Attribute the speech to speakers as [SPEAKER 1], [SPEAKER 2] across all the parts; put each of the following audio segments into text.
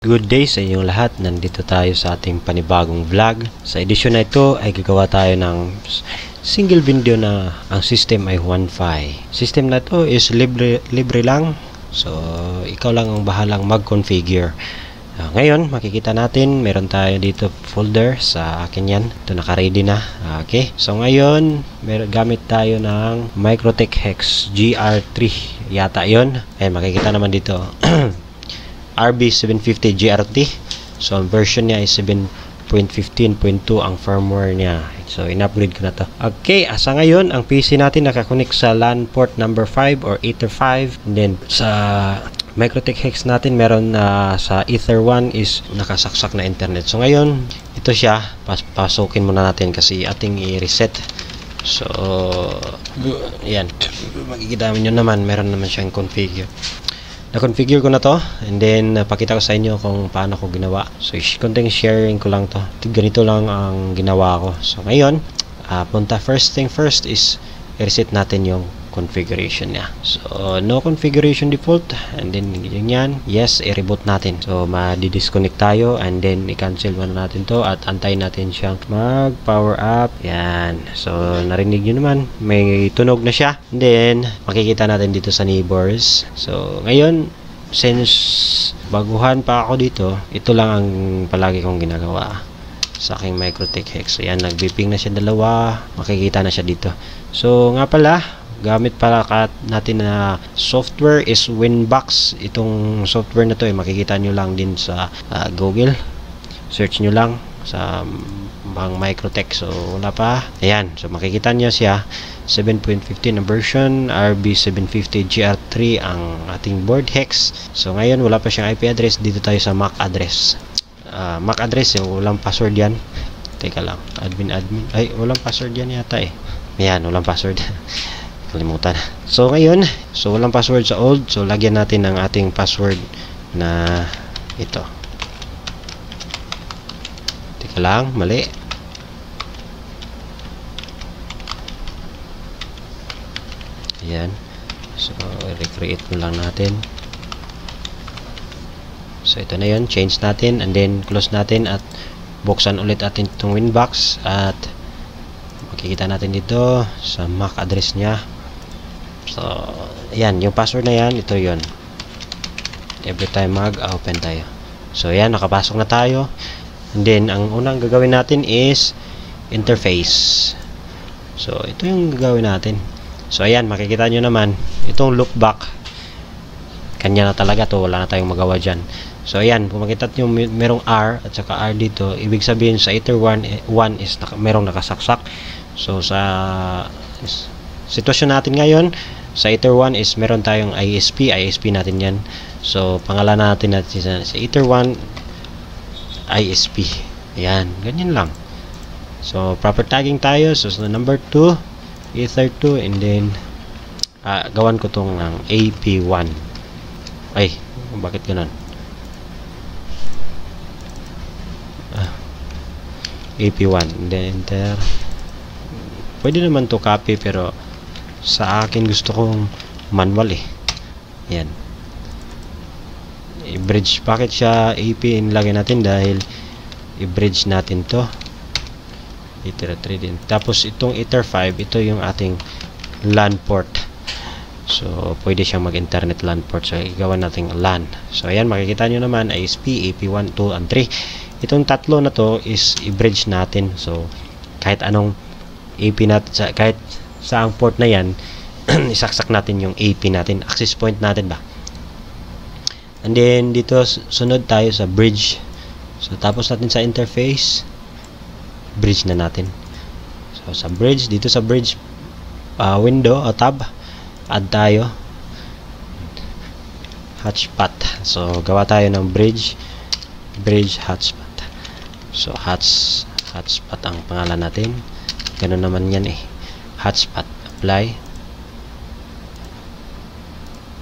[SPEAKER 1] Good day sa inyong lahat. Nandito tayo sa ating panibagong vlog. Sa edisyon na ito ay gagawa tayo ng single video na ang system ay Wi-Fi. System na ito is libre lang. So, ikaw lang ang bahalang mag-configure. Ngayon, makikita natin, meron tayo dito folder sa akin yan. Ito naka-ready na. Okay. So, ngayon, gamit tayo ng MikroTik Hex GR3. Yata yon. Ayan, makikita naman dito. RB750 GRT. So, ang version niya is 7.15.2 ang firmware niya. So, in-upgrade ko na to. Okay, asa ngayon, ang PC natin nakakonek sa LAN port number 5 or Ether 5. And then, sa MikroTik Hex natin, meron sa Ether 1 is nakasaksak na internet. So, ngayon, ito siya. Pasukin muna natin kasi ating i-reset. So, yan. Makikita nyo naman, meron naman siyang configure. Na-configure ko na to, and then pakita ko sa inyo kung paano ko ginawa. So, konting sharing ko lang to. Ganito lang ang ginawa ko. So, ngayon, first thing first is i-reset natin yung configuration niya. So, no configuration default, and then yan, yes, i-reboot natin. So, ma-disconnect tayo, and then i-cancel muna natin to at antayin natin siyang mag-power up. Yan. So, narinig nyo naman, may tunog na siya. And then, makikita natin dito sa neighbors. So, ngayon, since baguhan pa ako dito, ito lang ang palagi kong ginagawa sa aking MikroTik Hex. So, yan, nag-beeping na siya dalawa. Makikita na siya dito. So, nga pala, gamit pala natin na software is Winbox. Itong software na to makikita nyo lang din sa Google. Search nyo lang sa MikroTik. So wala pa. Ayan. So makikita nyo siya. 7.15 na version. RB750 GR3 ang ating board hex. So ngayon wala pa siyang IP address. Dito tayo sa MAC address. MAC address yung walang password yan. Teka lang. Admin. Ay walang password yan yata eh. Ayan. Walang password. Kalimutan. So ngayon, walang password sa old. So lagyan natin ng ating password na ito. Teka lang, mali. Ayan. So recreate mo lang natin. So ito na yun, change natin and then close natin at buksan ulit atin itong Winbox at makikita natin dito sa MAC address niya. So, ayan, yung password na yan, ito yon. Every time mag-open tayo. So, ayan, nakapasok na tayo. And then, ang unang gagawin natin is interface. So, ito yung gagawin natin. So, ayan, makikita nyo naman, itong loopback, kanya na talaga to, wala na tayong magawa dyan. So, ayan, kung makita nyo, merong R at saka R dito, ibig sabihin sa Ether 1 is merong nakasaksak. So, sa sitwasyon natin ngayon, sa Ether 1 is meron tayong ISP natin yan. So, pangalan natin sa Ether 1 ISP. Ayan, ganyan lang. So, proper tagging tayo. So, number 2, Ether 2, and then gawan ko tong ng AP1. Ay, bakit ganun? AP1, and then enter. Pwede naman to copy, pero sa akin gusto kong manual eh. Yan. I-bridge. Bakit siya AP inilagay natin? Dahil i-bridge natin to. Ether 3 din. Tapos itong Ether 5, ito yung ating LAN port. So, pwede siyang mag-internet LAN port. So, igawan natin LAN. So, ayan. Makikita nyo naman ISP, AP1, 2, and 3. Itong tatlo na to is i-bridge natin. So, kahit anong AP natin, kahit saang port na yan, isaksak natin yung AP natin, access point natin ba. And then dito sunod tayo sa bridge. So tapos natin sa interface, bridge na natin. So sa bridge, dito sa bridge window o tab, add tayo hotspot. So gawa tayo ng bridge hotspot. So hotspot ang pangalan natin. Ganun naman yan eh. Hotspot, apply.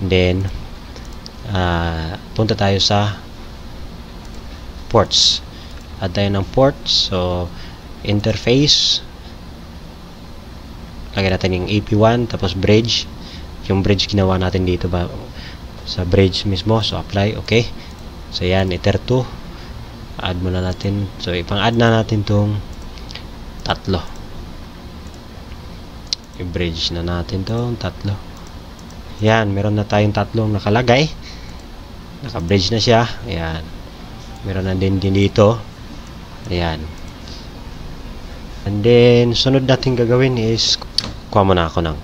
[SPEAKER 1] And then punta tayo sa ports. Add tayo ng ports. So interface, lagyan natin yung AP1, tapos bridge. Yung bridge ginawa natin dito ba sa bridge mismo. So apply, okay. So yan, ether 2. Add muna natin. So ipang-add na natin tong tatlo. I-bridge na natin tong tatlo. Yan, meron na tayong tatlong nakalagay. Naka-bridge na siya. Ayan. Meron na din dito. Ayan. And then, sunod natin gagawin is, kuha muna ako ng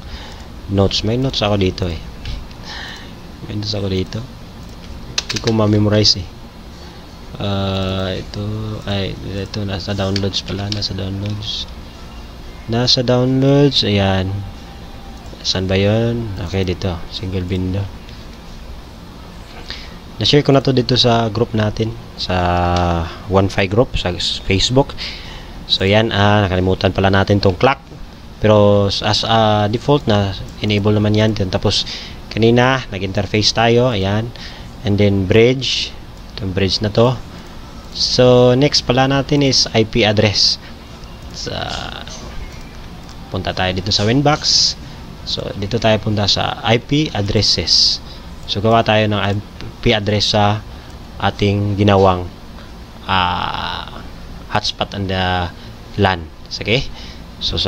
[SPEAKER 1] notes. May notes ako dito eh. May notes ako dito. Hindi ko ma-memorize eh. Ito, nasa downloads pala. Nasa downloads. Ayan. Saan ba yun? Okay, dito. Single window. Na-share ko na to dito sa group natin. Sa 1.5 group. Sa Facebook. So, yan. Nakalimutan pala natin tong clock. Pero, as default na, enable naman yan. Tapos, kanina, nag-interface tayo. Ayan. And then, bridge. Itong bridge na to. So, next pala natin is IP address. Punta tayo dito sa Winbox. So, dito tayo punta sa IP addresses. So, gawa tayo ng IP address sa ating ginawang hotspot and LAN. Okay? So,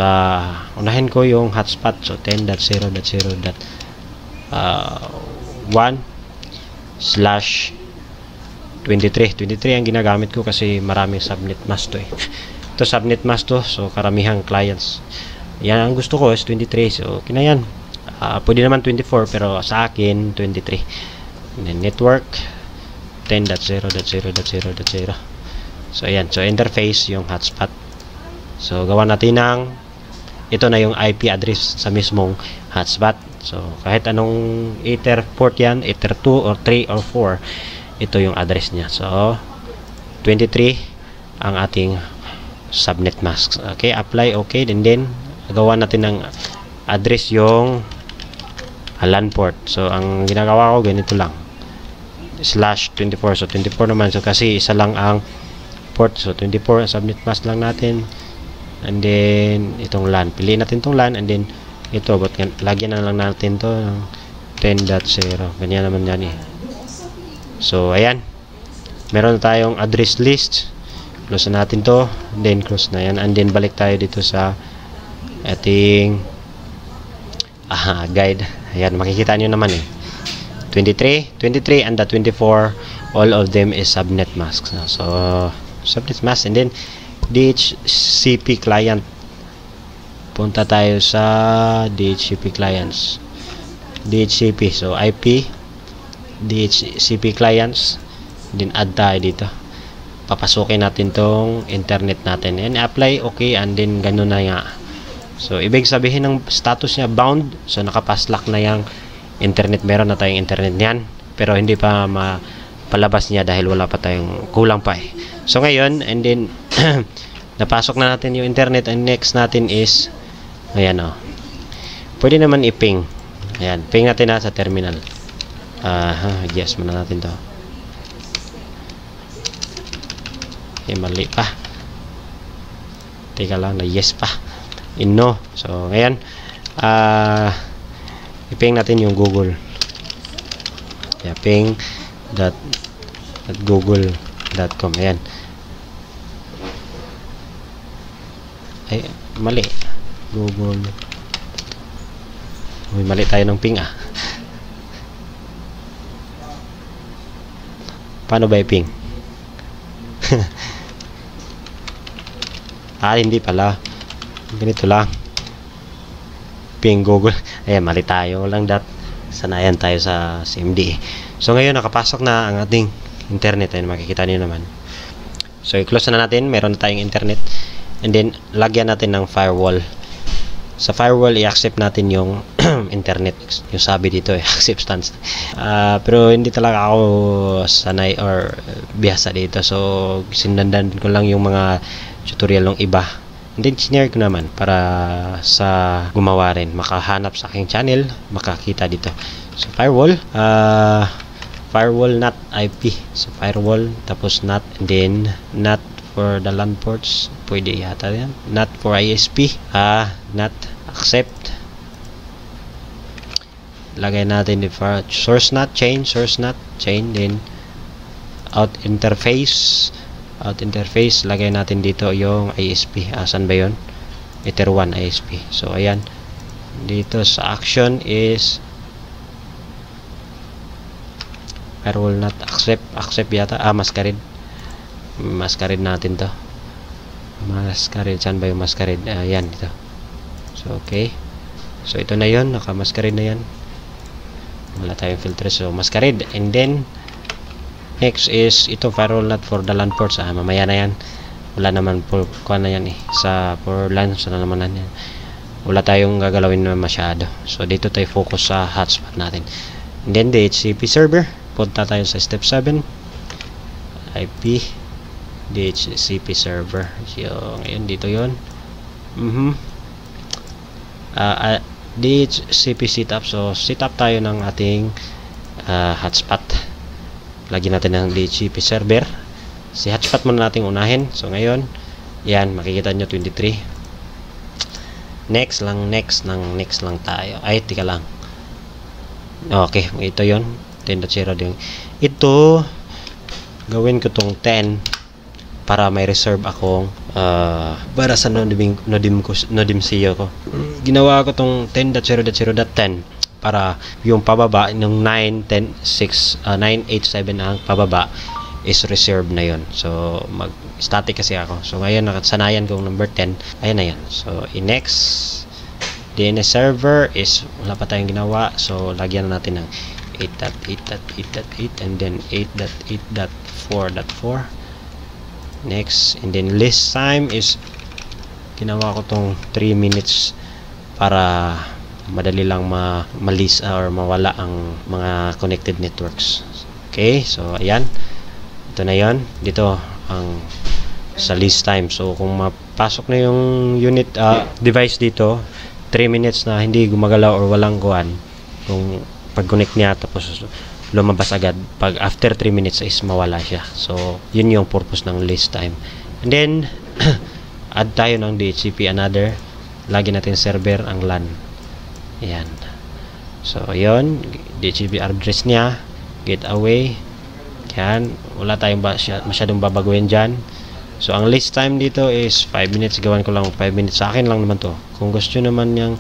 [SPEAKER 1] unahin ko yung hotspot. So, 10.0.0.1/23 ang ginagamit ko kasi maraming subnet mask to eh. Ito subnet mask to. So, karamihang clients. Yan ang gusto ko is 23. So, okay na yan. Pwede naman 24 pero sa akin 23. And then network 10.0.0.0.0. So, ayan. So, interface yung hotspot. So, gawa natin ng ito na yung IP address sa mismong hotspot. So, kahit anong ether port yan, ether 2 or 3 or 4, ito yung address niya. So, 23 ang ating subnet mask. Okay, apply, okay. And then, gawa natin ng address yung LAN port. So, ang ginagawa ko, ganito lang. /24. So, 24 naman. So, kasi isa lang ang port. So, 24. Subnet mask lang natin. And then, itong LAN. Piliin natin itong LAN. And then, ito. But, lagyan na lang natin to ng 10.0. Ganyan naman yan eh. So, ayan. Meron na tayong address list. Close na natin to. And then, close na yan. And then, balik tayo dito sa ating guide. Ayan, makikita nyo naman eh. 23 and the 24, all of them is subnet masks. So, subnet mask. And then, DHCP client. Punta tayo sa DHCP clients. DHCP. So, IP, DHCP clients. Then, add tayo dito. Papasukin natin tong internet natin. And apply, okay. And then, ganun na nga. So, ibig sabihin ng status niya bound. So, nakapaslock na yung internet. Meron na tayong internet niyan. Pero, hindi pa mapalabas niya dahil wala pa tayong kulang pa eh. So, ngayon, and then, napasok na natin yung internet. And next natin is, ayan o. Pwede naman i-ping. Ayan, ping natin na sa terminal. Yes, muna natin to. Okay, mali pa. Teka lang, na yes pa. No. So, ngayon, i-ping natin yung Google. Yeah, ping.google.com. Ayan. Ay, mali. Google. Uy, mali tayo ng ping ah. Paano ba i-ping? Hindi pala. Ganito lang. Ping Google. Ayan, mali tayo lang dat. Sanayan tayo sa CMD. So, ngayon, nakapasok na ang ating internet. Ayan, makikita niyo naman. So, i-close na natin. Meron na tayong internet. And then, lagyan natin ng firewall. Sa firewall, i-accept natin yung internet. Yung sabi dito, acceptance. Pero, hindi talaga ako sanay or bihasa dito. So, sinundan ko lang yung mga tutorial ng iba. And then, sinare ko naman para sa gumawa rin. Makahanap sa aking channel, makakita dito. So, firewall. Firewall NAT IP. So, firewall, tapos NAT, and then NAT for the LAN ports. Pwede yata yan. NAT for ISP. NAT accept. Lagay natin for source NAT, chain, source NAT, chain, then out interface, lagay natin dito yung ISP. Asan ba yun? Ether 1 ISP. So ayan, dito sa action is firewall not accept yata. Masquerade natin to. Masquerade, saan ba yung masquerade? Ayan, dito. So okay, so ito na yon, naka masquerade na yan, wala tayong filter, so masquerade. And then next is ito, firewall not for the LAN ports. Mamaya na yan, wala naman po kuha na yan for LAN, na naman yan, wala tayong gagalawin na masyado. So dito tayo focus sa hotspot natin. And then DHCP server, punta tayo sa step 7, IP DHCP server. So ngayon dito yon, DHCP setup. So setup tayo ng ating hotspot. Lagyan natin ng DHCP server. Si hotspot muna natin unahin. So ngayon, yan, makikita nyo 23. Next lang tayo. Ay, tika lang. Okay, ito yon, 10.0 din. Ito, gawin ko tong 10 para may reserve akong para sa Nodem CEO ko. Ginawa ko tong 10.0.0.10 para yung pababa ng 987 ang pababa is reserve na yon. So mag static kasi ako. So ngayon nakasanayan kong number 10. Ayan na yan. So next DNS server is wala pa tayong ginawa. So lagyan na natin ng 8.8.8.8 and then 8.8.4.4. Next, and then list time is ginawa ko tong 3 minutes para madali lang ma-list or mawala ang mga connected networks. Okay, so ayan, ito na yon. Dito ang sa list time. So kung mapasok na yung unit device dito, 3 minutes na hindi gumagalaw or walang kuhan, kung pag-connect niya tapos lumabas agad, pag after 3 minutes is mawala siya. So yun yung purpose ng list time. And then add tayo ng DHCP another, lagi natin server ang LAN. Ayan, so yun, DHCP address niya, gateway. Yan, wala tayong masyadong babaguhin dyan. So ang list time dito is 5 minutes. Gawan ko lang 5 minutes, sa akin lang naman to. Kung gusto naman niyang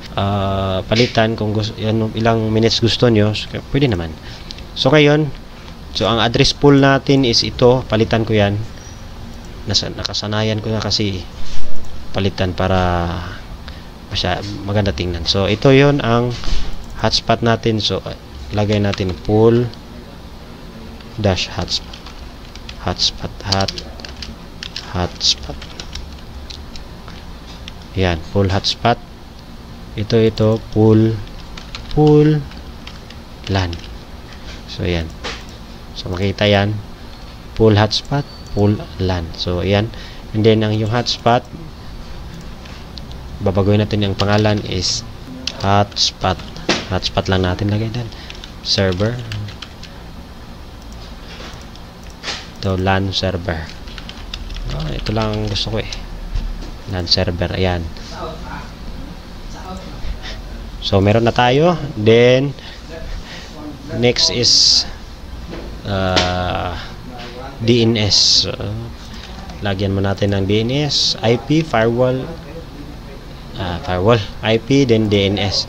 [SPEAKER 1] palitan, kung gusto, yan, ilang minutes gusto nyo, pwede naman. So ngayon, so ang address pool natin is ito, palitan ko yan. Nakasanayan ko na kasi palitan para maganda tingnan. So ito yon ang hotspot natin. So lagay natin pool dash hotspot. Yan, pool hotspot. Ito pool LAN. So yan, so makita yan, pool hotspot, pool LAN. So yan, and then ang yung hotspot, babagoyin natin yung pangalan is hotspot lang natin lagay din, server, ito LAN server. Ito lang ang gusto ko LAN server. Ayan, so meron na tayo. Then next is DNS. Lagyan mo natin ng DNS, IP, firewall, IP, then DNS.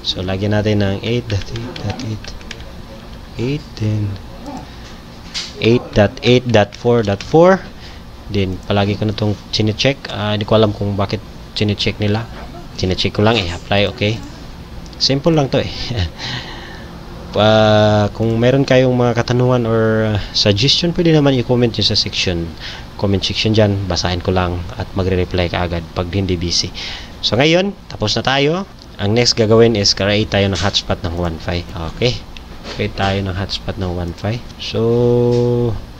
[SPEAKER 1] So lagyan natin ng 8.8.8, then 8.8.4.4. Then palagi ko na itong chinecheck. Hindi ko alam kung bakit chinecheck nila. Chinecheck ko lang, apply. Okay, simple lang to kung meron kayong mga katanungan or suggestion, pwede naman i-comment nyo sa comment section dyan. Basahin ko lang at magre-reply ka agad pag hindi busy. So ngayon, tapos na tayo. Ang next gagawin is create tayo ng hotspot ng 1.5. Okay, create tayo ng hotspot ng 1.5. So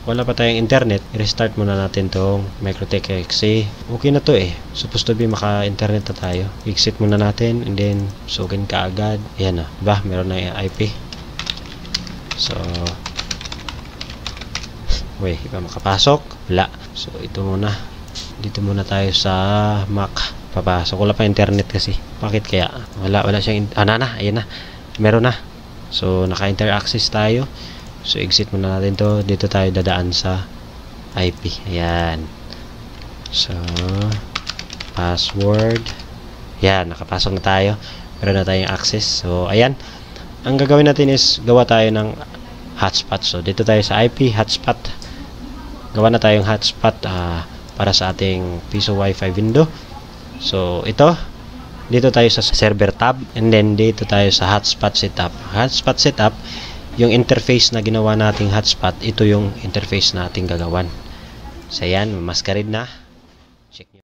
[SPEAKER 1] wala pa tayong internet, restart muna natin tong MikroTik kasi okay na to supposed to be maka-internet na tayo. Exit muna natin and then sugin ka agad. Ayan na, diba? Meron na yung IP. So iba makapasok? Wala. So ito muna, dito muna tayo sa Mac. Papasok, wala pa internet kasi. Bakit kaya? Wala siyang ayan na, meron na. So naka-inter access tayo. So, exit muna natin to. Dito tayo dadaan sa IP. Ayan. So, password. Ayan, nakapasok na tayo. Meron na tayong access. So, ayan. Ang gagawin natin is gawa tayo ng hotspot. So, dito tayo sa IP, hotspot. Gawa na tayong hotspot para sa ating Piso Wi-Fi window. So, ito. Dito tayo sa server tab. And then, dito tayo sa hotspot setup. Hotspot setup, yung interface na ginawa nating hotspot, ito yung interface nating gagawan. So, ayan, masquerade na. Check nyo.